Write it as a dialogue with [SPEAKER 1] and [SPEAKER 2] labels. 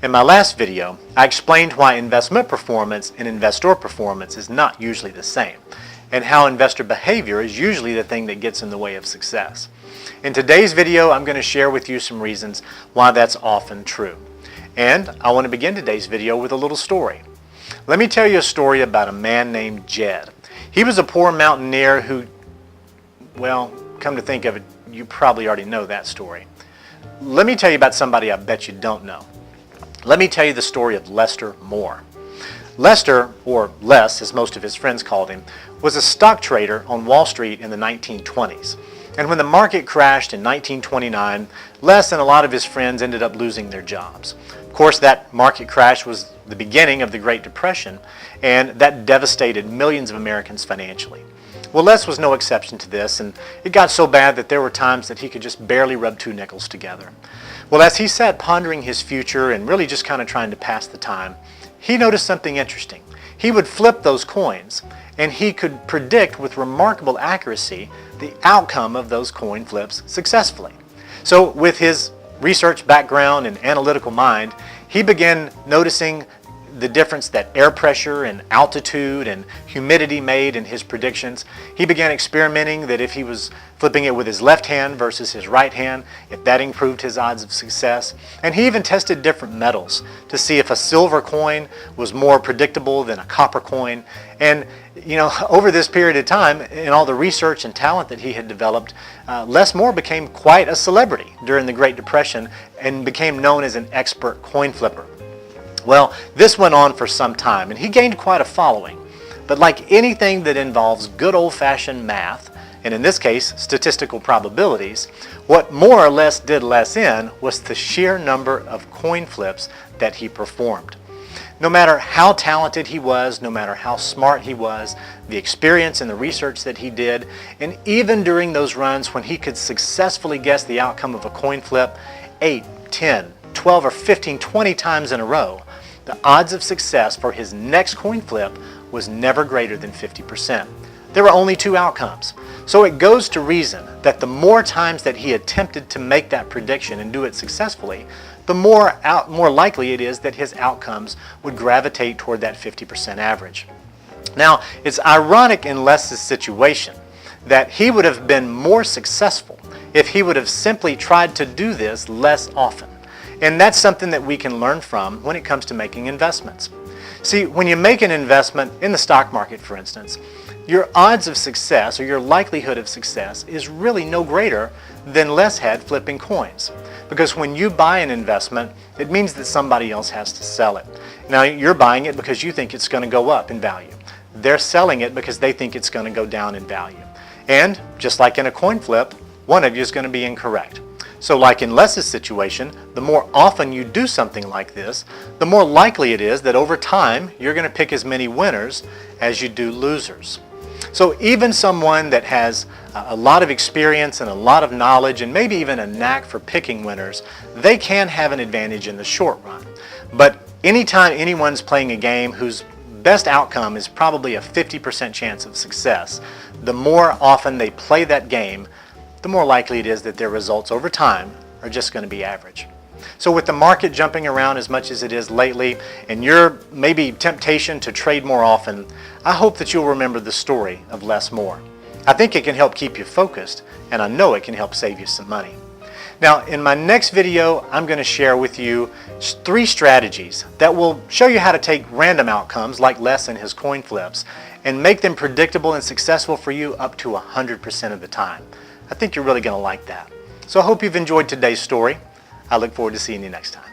[SPEAKER 1] In my last video, I explained why investment performance and investor performance is not usually the same, and how investor behavior is usually the thing that gets in the way of success. In today's video, I'm going to share with you some reasons why that's often true. And I want to begin today's video with a little story. Let me tell you a story about a man named Jed. He was a poor mountaineer who, well, come to think of it, you probably already know that story. Let me tell you about somebody I bet you don't know. Let me tell you the story of Lester Moore. Lester, or Les as most of his friends called him, was a stock trader on Wall Street in the 1920s. And when the market crashed in 1929, Les and a lot of his friends ended up losing their jobs. Of course, that market crash was the beginning of the Great Depression, and that devastated millions of Americans financially. Well, Les was no exception to this, and it got so bad that there were times that he could just barely rub two nickels together. Well, as he sat pondering his future and really just kind of trying to pass the time, he noticed something interesting. He would flip those coins, and he could predict with remarkable accuracy the outcome of those coin flips successfully. So with his research background and analytical mind, he began noticing the difference that air pressure and altitude and humidity made in his predictions. He began experimenting that if he was flipping it with his left hand versus his right hand, if that improved his odds of success. And he even tested different metals to see if a silver coin was more predictable than a copper coin. And over this period of time, in all the research and talent that he had developed, Les Moore became quite a celebrity during the Great Depression and became known as an expert coin flipper. Well, this went on for some time, and he gained quite a following. But like anything that involves good old-fashioned math, and in this case, statistical probabilities, what more or less did Les in was the sheer number of coin flips that he performed. No matter how talented he was, no matter how smart he was, the experience and the research that he did, and even during those runs when he could successfully guess the outcome of a coin flip 8, 10, 12, or 15, 20 times in a row, the odds of success for his next coin flip was never greater than 50%. There were only two outcomes. So it goes to reason that the more times that he attempted to make that prediction and do it successfully, the more likely it is that his outcomes would gravitate toward that 50% average. Now, it's ironic in Les's situation that he would have been more successful if he would have simply tried to do this less often. And that's something that we can learn from when it comes to making investments. See, when you make an investment in the stock market, for instance, your odds of success, or your likelihood of success, is really no greater than Les had flipping coins. Because when you buy an investment, it means that somebody else has to sell it. Now, you're buying it because you think it's going to go up in value. They're selling it because they think it's going to go down in value. And just like in a coin flip, one of you is going to be incorrect. So like in Les's situation, the more often you do something like this, the more likely it is that over time you're going to pick as many winners as you do losers. So even someone that has a lot of experience and a lot of knowledge and maybe even a knack for picking winners, they can have an advantage in the short run. But anytime anyone's playing a game whose best outcome is probably a 50% chance of success, the more often they play that game, the more likely it is that their results over time are just going to be average. So with the market jumping around as much as it is lately, and your maybe temptation to trade more often, I hope that you'll remember the story of Les Moore. I think it can help keep you focused, and I know it can help save you some money. Now, in my next video, I'm going to share with you 3 strategies that will show you how to take random outcomes like Les and his coin flips and make them predictable and successful for you up to 100% of the time. I think you're really going to like that. So I hope you've enjoyed today's story. I look forward to seeing you next time.